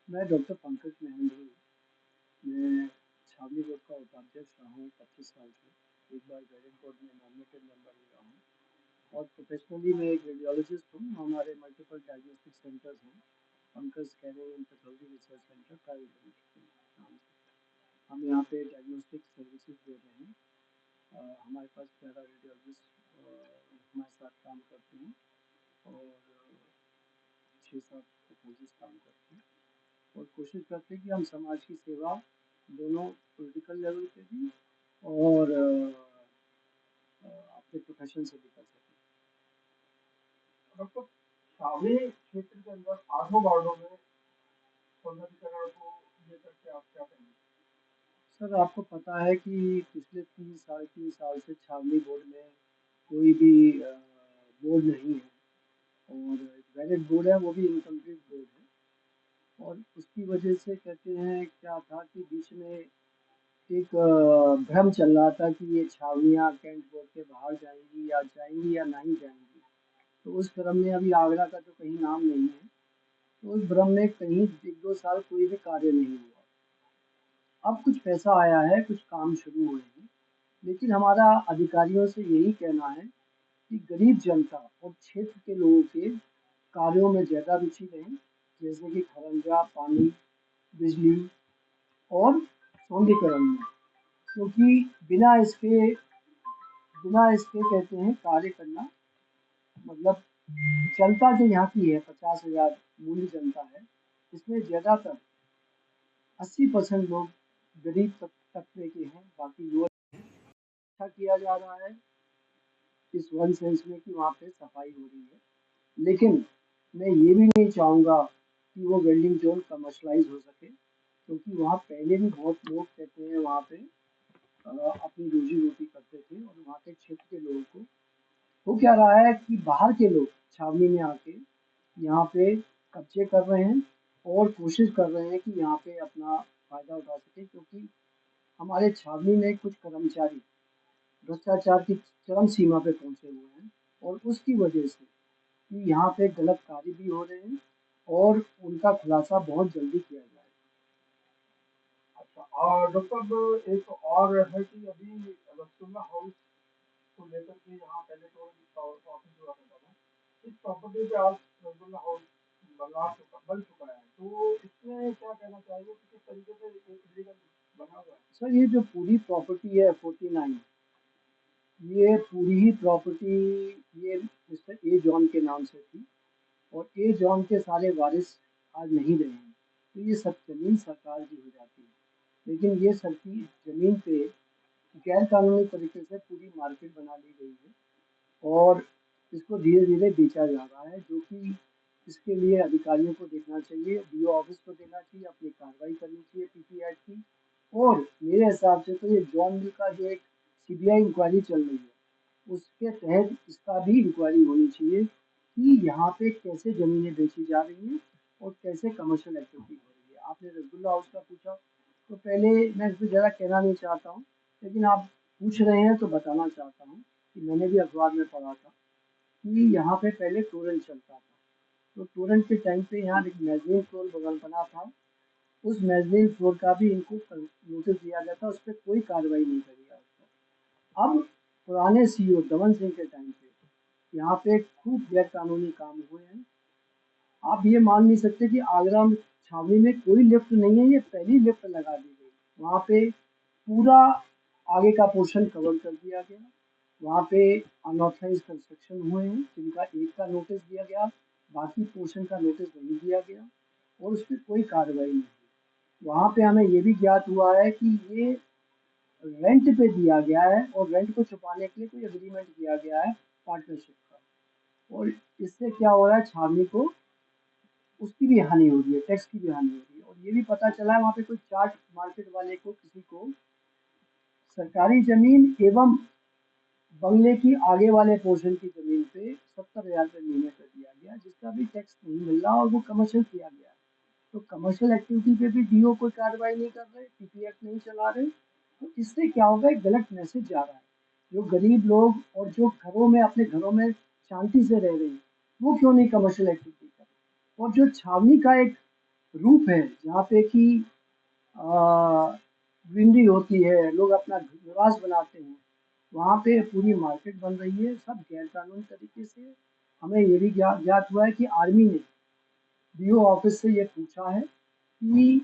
मैं डॉक्टर पंकज महेंद्र हूँ। मैं छावनी बोर्ड का उपाध्यक्ष रहा हूँ 25 साल से। एक बार गैरिंग बोर्ड में नॉमिनेटेड मेंबर भी रहा हूँ और प्रोफेशनली मैं एक रेडियोलॉजिस्ट हूँ। हमारे मल्टीपल डायग्नोस्टिक सेंटर्स हैं, Pankaj scanning and pathology research centre private limited के नाम से। हम यहाँ पे डायग्नोस्टिक सर्विसेज दे रहे हैं। हमारे पास 11 रेडियोलॉजिस्ट हमारे साथ काम करते हैं और 6-7 पैथोलॉजिस्ट काम करते हैं और कोशिश करते हैं कि हम समाज की सेवा दोनों पॉलिटिकल लेवल पे भी और अपने प्रोफेशन से भी कर सकें। डॉक्टर, छावनी क्षेत्र के अंदर 8 वार्डों में सौंदर्यीकरण को लेकर के आप क्या कहेंगे? सर, आपको पता है कि पिछले 3 साल से छावनी बोर्ड में कोई भी बोर्ड नहीं है और वैलिड बोर्ड है, वो भी इनकम्प्लीट बोर्ड है। और उसकी वजह से कहते हैं क्या था कि बीच में एक भ्रम चल रहा था कि ये छावनियाँ कैंट बोर्ड के बाहर जाएंगी या नहीं जाएंगी। तो उस भ्रम में अभी आगरा का तो कहीं नाम नहीं है, तो उस भ्रम में कहीं 1-2 साल कोई भी कार्य नहीं हुआ। अब कुछ पैसा आया है, कुछ काम शुरू हुए हैं, लेकिन हमारा अधिकारियों से यही कहना है कि गरीब जनता और क्षेत्र के लोगों के कार्यों में ज़्यादा रुचि लें, जैसे कि खरंजा, पानी, बिजली और सौंदर्यीकरण में, क्योंकि बिना इसके कहते हैं कार्य करना, मतलब जनता जो यहाँ की है 50,000 मूल जनता है, इसमें ज़्यादातर 80% लोग गरीब तबके के हैं, बाकी लोअर। अच्छा किया जा रहा है इस वन सेंस में कि वहाँ पे सफाई हो रही है, लेकिन मैं ये भी नहीं चाहूँगा कि वो वेल्डिंग जोन कमर्शलाइज हो सके, क्योंकि वहाँ पहले भी बहुत लोग कहते हैं वहाँ पे अपनी रोजी रोटी करते थे और वहाँ के क्षेत्र के लोगों को हो क्या रहा है कि बाहर के लोग छावनी में आके यहाँ पे कब्जे कर रहे हैं और कोशिश कर रहे हैं कि यहाँ पे अपना फायदा उठा सके, क्योंकि हमारे छावनी में कुछ कर्मचारी भ्रष्टाचार की चरम सीमा पे पहुंचे हुए हैं और उसकी वजह से कि यहाँ पे गलत कार्य भी हो रहे हैं और उनका खुलासा बहुत जल्दी किया जाए। अच्छा, और डॉक्टर एक और है कि अभी रसगुल्ला हाउस को लेकर के यहाँ पहले तो ऑफिस हुआ करता था। इस प्रॉपर्टी पे आज रसगुल्ला हाउस बन चुका है, तो इसमें क्या कहना चाहिए कि किस तरीके से इलीगल बना हुआ है? सर, ये जो पूरी प्रॉपर्टी है 49, ये पूरी ही प्रॉपर्टी ये मिस्टर ए जॉन के नाम से थी और ए जॉन के सारे वारिस आज नहीं रहे हैं, तो ये सब जमीन सरकार की हो जाती है। लेकिन ये सरकी जमीन पे गैर कानूनी तरीके से पूरी मार्केट बना ली गई है और इसको धीरे धीरे बेचा जा रहा है, जो कि इसके लिए अधिकारियों को देखना चाहिए, डीओ ऑफिस को देखना चाहिए, अपनी कार्रवाई करनी चाहिए पीपी एक्ट की। और मेरे हिसाब से तो ये जॉन मिल का जो एक सीबीआई इंक्वायरी चल रही है, उसके तहत इसका भी इंक्वायरी होनी चाहिए कि यहाँ पे कैसे ज़मीनें बेची जा रही हैं और कैसे कमर्शियल एक्टिविटी हो रही है। आपने रसगुल्ला हाउस का पूछा, तो पहले मैं इस पर ज़्यादा कहना नहीं चाहता हूँ, लेकिन आप पूछ रहे हैं तो बताना चाहता हूँ कि मैंने भी अखबार में पढ़ा था कि यहाँ पे पहले टोरेंट चलता था, तो टोरेंट के टाइम पे यहाँ एक मैगजीन फ्लोर बगल बना था, उस मैगजीन फ्लोर का भी इनको नोटिस दिया गया था, उस पर कोई कार्रवाई नहीं करी आज तक। अब पुराने सीईओ दमन सिंह के टाइम पे यहाँ पे खूब गैर कानूनी काम हुए हैं। आप ये मान नहीं सकते कि आगरा में छावनी में कोई लिफ्ट नहीं है, ये पहली लिफ्ट लगा दी गई। वहाँ पे पूरा आगे का पोर्शन कवर कर दिया गया, वहाँ पे अनऑथराइज कंस्ट्रक्शन हुए हैं जिनका एक का नोटिस दिया गया, बाकी पोर्शन का नोटिस नहीं दिया गया और उस पर कोई कार्रवाई नहीं हुई। वहाँ पे हमें ये भी ज्ञात हुआ है कि ये रेंट पे दिया गया है और रेंट को छुपाने के लिए कोई एग्रीमेंट किया गया है पार्टनरशिप का, और इससे क्या हो रहा है, छावनी को उसकी भी हानि हो रही है, टैक्स की भी हानि हो रही है। और ये भी पता चला है वहाँ पे कोई चाट मार्केट वाले को किसी को सरकारी जमीन एवं बंगले की आगे वाले पोर्शन की जमीन पे 70,000 रुपये महीने पर दिया गया, जिसका भी टैक्स नहीं मिल रहा और वो कमर्शियल किया गया है। तो कमर्शियल एक्टिविटी पे भी डीओ कोई कार्रवाई नहीं कर रहे, पीपी एक्ट नहीं चला रहे, तो इससे क्या होगा, एक गलत मैसेज जा रहा है। जो गरीब लोग और जो घरों में अपने घरों में शांति से रह रहे हैं, वो क्यों नहीं कमर्शियल एक्टिविटी कर रहे। और जो छावनी का एक रूप है जहाँ पे कि ग्रीनरी होती है, लोग अपना निवास बनाते हैं, वहाँ पे पूरी मार्केट बन रही है, सब गैर कानूनी तरीके से। हमें ये भी ज्ञात हुआ है कि आर्मी ने डीओ ऑफिस से ये पूछा है कि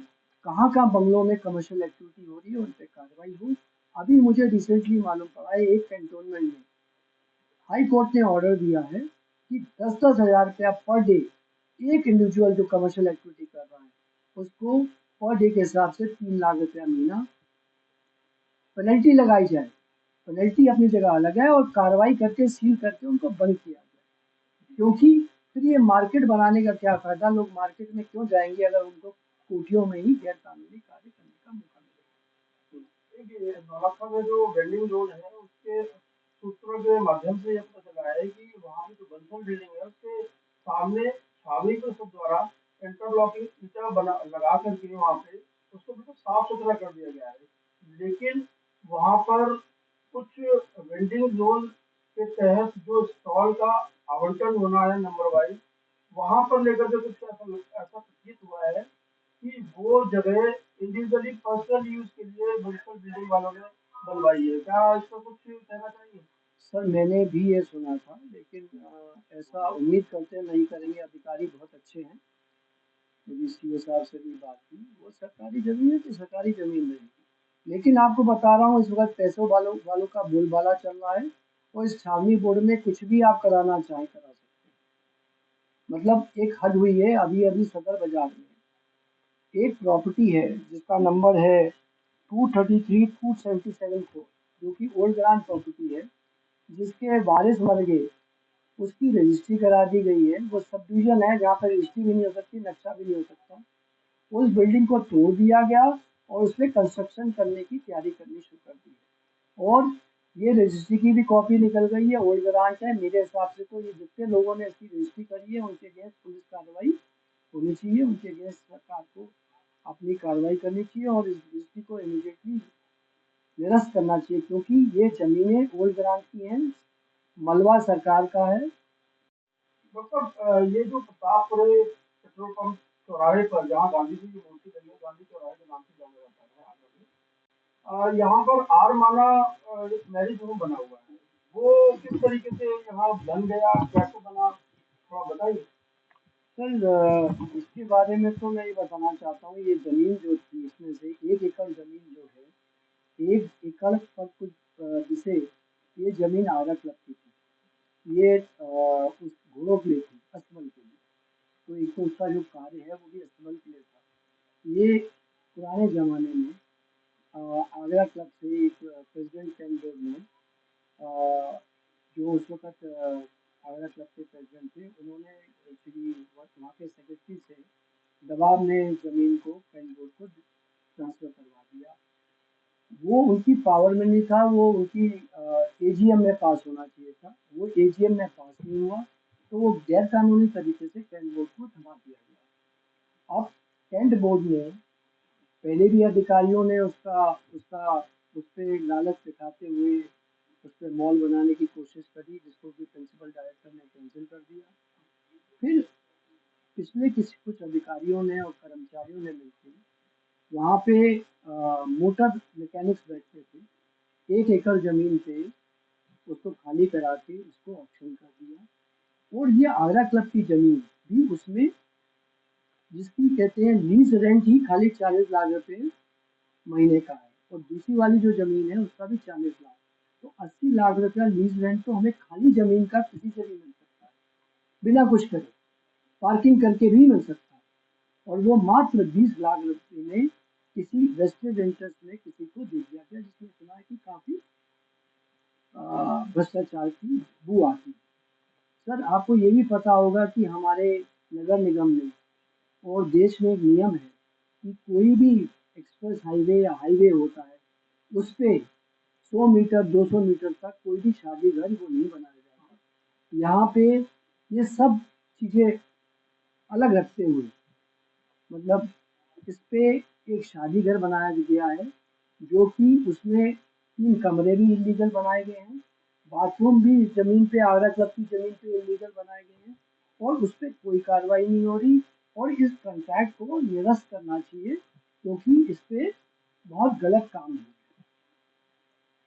कहाँ कहाँ बंगलों में कमर्शियल एक्टिविटी हो रही है, उन पे कार्रवाई हो। अभी मुझे रिसेंटली मालूम पड़ा है एक कैंटोनमेंट में हाई कोर्ट ने ऑर्डर दिया है कि 10-10 हज़ार रुपया पर डे एक इंडिविजुअल जो कमर्शियल एक्टिविटी कर रहा है उसको पर डे के हिसाब से 3 लाख रुपया महीना पेनल्टी लगाई जाए। पेनल्टी अपनी जगह अलग है और कार्रवाई करके सील करके उनको बंद किया जाए, क्योंकि फिर ये मार्केट बनाने का क्या फायदा, लोग मार्केट में क्यों जाएंगे अगर उनको कोठियों में ही गैर कानूनी कार्य करने का मौका मिलेगा। देखिए, नौलखा में जो वेल्डिंग जोन है उसके सूत्रों के माध्यम से ये पता चला है कि वहाँ की जो बंसल बिल्डिंग है उसके सामने छावनी परिषद द्वारा इंटरलॉकिंग ईंटा बना लगा करके वहाँ पे उसको बिल्कुल साफ सुथरा कर दिया गया है। लेकिन वहाँ पर कुछ वेल्डिंग जोन के तहत जो स्टॉल का आवंटन होना है नंबर वाइज, वहाँ पर लेकर के कुछ ऐसा ऐसा प्रतीत हुआ है कि वो जगह इंडिविजुअली पर्सनल यूज के लिए म्युनिसिपल बिल्डिंग वालों ने बनवाई है। क्या इसका कुछ कहना चाहिए? सर मैंने भी ये सुना था, लेकिन ऐसा उम्मीद करते हैं नहीं करेंगे, अधिकारी बहुत अच्छे हैं। मेरी सीओ साहब से भी बात की, वो सरकारी ज़मीन है तो सरकारी ज़मीन रहेगी। लेकिन आपको बता रहा हूँ इस वक़्त पैसों वालों वालों का बोलबाला चल रहा है और इस छावनी बोर्ड में कुछ भी आप कराना चाहें करा सकते हैं। मतलब एक हद हुई है, अभी-अभी सदर बाज़ार में एक प्रॉपर्टी है जिसका नंबर है 233-277 4, जो कि ओल्ड ग्रांट प्रॉपर्टी है, जिसके वारिस मर गए, उसकी रजिस्ट्री करा दी गई है। वो सब डिवीज़न है जहाँ पर रजिस्ट्री भी नहीं हो सकती, नक्शा भी नहीं हो सकता। उस बिल्डिंग को तोड़ दिया गया और उसमें कंस्ट्रक्शन करने की तैयारी करनी शुरू कर दी है। और ये रजिस्ट्री की भी कॉपी निकल गई है, ओल्ड ग्रांट है। मेरे हिसाब से तो ये जितने लोगों ने इसकी रजिस्ट्री करी है उनके अगेंस्ट पुलिस कार्रवाई होनी चाहिए, उनके अगेंस्ट सरकार को अपनी कार्रवाई करनी चाहिए और इस रजिस्ट्री को इमीडिएटली निरस्त करना चाहिए, क्योंकि ये ज़मीनें ओल्ड ग्रांट की हैं, मलबा सरकार का है। डॉक्टर ये जो प्रतापपुरे पेट्रोल पंप चौराहे पर जहाँ गांधी जी की मूर्ति लगी है, गांधी चौराहे के नाम से जाना जाता है आगरा में, यहाँ पर आर माना एक मैरिज होम बना हुआ है। वो किस तरीके से यहाँ बन गया, कैसे बना, थोड़ा बताइए। सर इसके बारे में तो मैं ये बताना चाहता हूँ, ये ज़मीन जो थी इसमें से 1 एकड़ ज़मीन जो है, 1 एकड़ पर कुछ जिसे ये ज़मीन आरक लगती थी, ये उस घोड़ों के लिए थी, अस्तबल के लिए। तो एक तो उसका जो कार्य है वो भी अस्तबल के लिए था। ये पुराने ज़माने में आगरा क्लब से एक प्रेसिडेंट टेंडर ने जो उस वक़्त आगरा क्लब के प्रेसिडेंट थे, उन्होंने एक्चुअली वहाँ के सेक्रेटरी से दबाव में ज़मीन को कैंट बोर्ड को ट्रांसफ़र करवा दिया। वो उनकी पावर में नहीं था, वो उनकी एजीएम में पास होना चाहिए था। वो एजीएम में पास नहीं हुआ, तो वो गैर कानूनी तरीके से कैंट बोर्ड को थमा दिया गया। अब कैंट बोर्ड ने पहले भी अधिकारियों ने उसका उसका उस पे लालच दिखाते हुए उस पे मॉल बनाने की कोशिश करी, जिसको कि प्रिंसिपल डायरेक्टर ने कैंसिल कर दिया। फिर पिछले किसी कुछ अधिकारियों ने और कर्मचारियों ने मिलकर वहाँ पे मोटर मैकेनिक्स बैठते थे, 1 एकड़ ज़मीन पे उसको खाली करा के उसको ऑक्शन कर दिया। और ये आगरा क्लब की ज़मीन भी उसमें, जिसकी कहते हैं लीज रेंट ही खाली 40 लाख रुपए महीने का है, और दूसरी वाली जो ज़मीन है उसका भी 40 लाख। तो 80 लाख रुपया लीज रेंट तो हमें खाली ज़मीन का किसी से भी मिल सकता है, बिना कुछ करे, पार्किंग करके भी मिल सकता है। और वो मात्र 20 लाख रुपए में किसी वेस्टेड इंटरेस्ट में किसी को दे दिया गया, जिसमें सुना है कि काफ़ी भ्रष्टाचार की बू आती है। सर आपको ये भी पता होगा कि हमारे नगर निगम में और देश में एक नियम है कि कोई भी एक्सप्रेस हाईवे या हाईवे होता है, उस पे 100 मीटर 200 मीटर तक कोई भी शादी घर वो नहीं बनाया जाता। यहाँ पे ये सब चीज़ें अलग रखते हुए, मतलब इस पे एक शादी घर बनाया गया है, जो कि उसमें 3 कमरे भी इलीगल बनाए गए हैं, बाथरूम भी ज़मीन पे आगरा क्लब की ज़मीन पे इलीगल बनाए गए हैं, और उस पे कोई कार्रवाई नहीं हो रही, और इस कॉन्ट्रैक्ट को निरस्त करना चाहिए, क्योंकि इस पे बहुत गलत काम है।